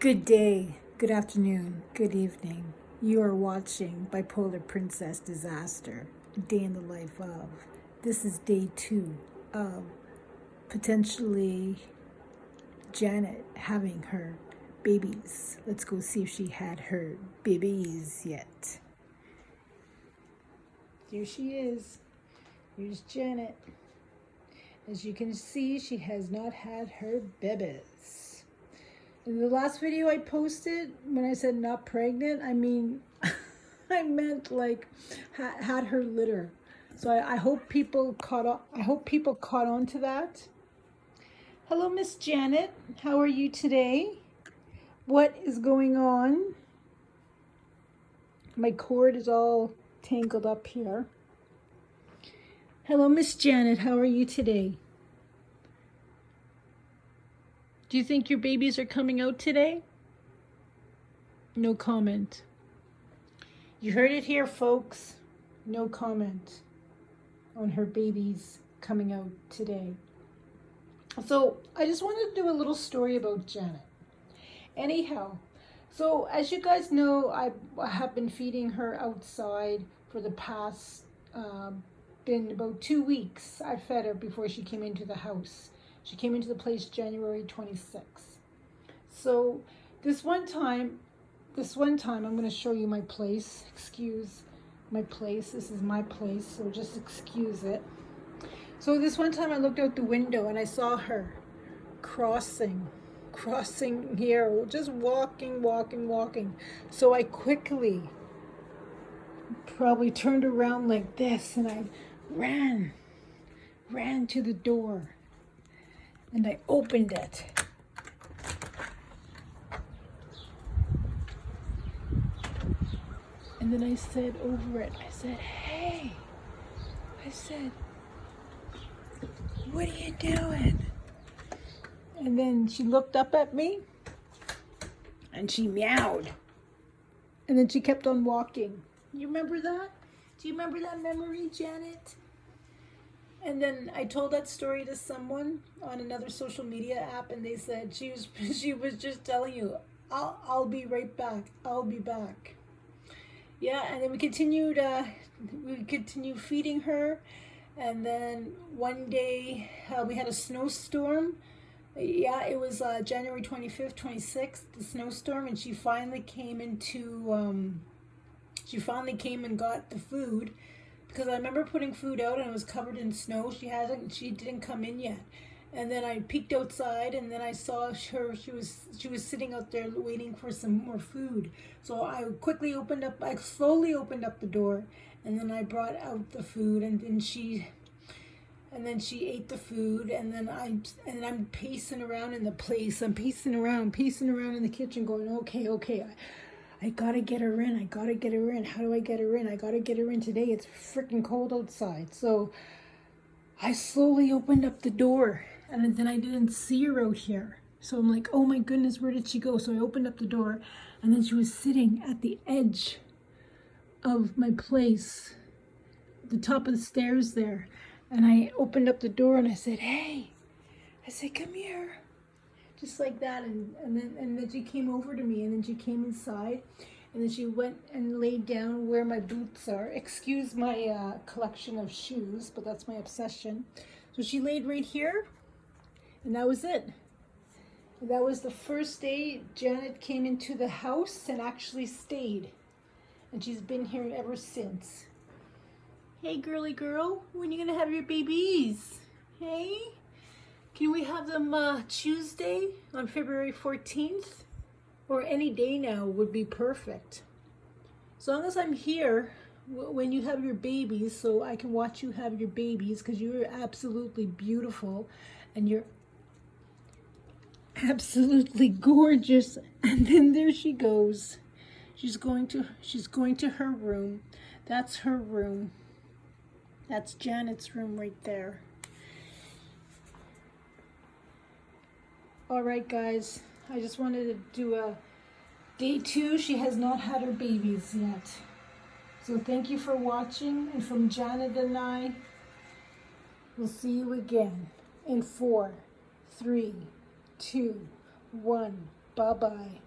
Good day, good afternoon, good evening. You are watching Bipolar Princess Disaster, a day in the life of. This is day 2 of potentially Janet having her babies. Let's go see if she had her babies yet. Here she is. Here's Janet. As you can see, she has not had her babies. In the last video I posted, when I said not pregnant, I mean, I meant like had her litter. So I hope people caught on. I hope people caught on to that. Hello, Miss Janet. How are you today? What is going on? My cord is all tangled up here. Hello, Miss Janet. How are you today? Do you think your babies are coming out today? No comment. You heard it here, folks. No comment on her babies coming out today. So I just wanted to do a little story about Janet. Anyhow, so as you guys know, I have been feeding her outside for the past, been about 2 weeks. I fed her before she came into the house. She came into the place January 26th. So this one time, I'm going to show you my place. Excuse my place. This is my place, so just excuse it. So this one time I looked out the window and I saw her crossing here, just walking. So I quickly probably turned around like this and I ran to the door and I opened it. And then I said over it, I said, hey, what are you doing? And then she looked up at me and she meowed. And then she kept on walking. You remember that? Do you remember that memory, Janet? And then I told that story to someone on another social media app and they said she was just telling you, I'll be right back. I'll be back. Yeah, and then we continued feeding her. And then one day we had a snowstorm. Yeah, it was January 25th, 26th, the snowstorm, and she finally came and got the food, because I remember putting food out and it was covered in snow. She didn't come in yet. And then I peeked outside and then I saw her, she was sitting out there waiting for some more food. So I slowly opened up the door and then I brought out the food and then she ate the food, and then I'm pacing around in the place. I'm pacing around in the kitchen going, okay, I gotta get her in. How do I get her in? I gotta get her in today. It's freaking cold outside. So I slowly opened up the door and then I didn't see her out here. So I'm like, oh my goodness, where did she go? So I opened up the door and then she was sitting at the edge of my place, the top of the stairs there. And I opened up the door and I said, hey, come here. Just like that. And then she came over to me and then she came inside and then she went and laid down where my boots are. Excuse my collection of shoes, but that's my obsession. So she laid right here and that was it. And that was the first day Janet came into the house and actually stayed. And she's been here ever since. Hey, girly girl, when are you gonna have your babies? Hey? Can we have them Tuesday on February 14th? Or any day now would be perfect. As long as I'm here when you have your babies, so I can watch you have your babies, because you're absolutely beautiful and you're absolutely gorgeous. And then there she goes. She's going to her room. That's her room. That's Janet's room right there. All right, guys. I just wanted to do a day 2. She has not had her babies yet. So thank you for watching. And from Janet and I, we'll see you again in 4, 3, 2, 1. Bye-bye.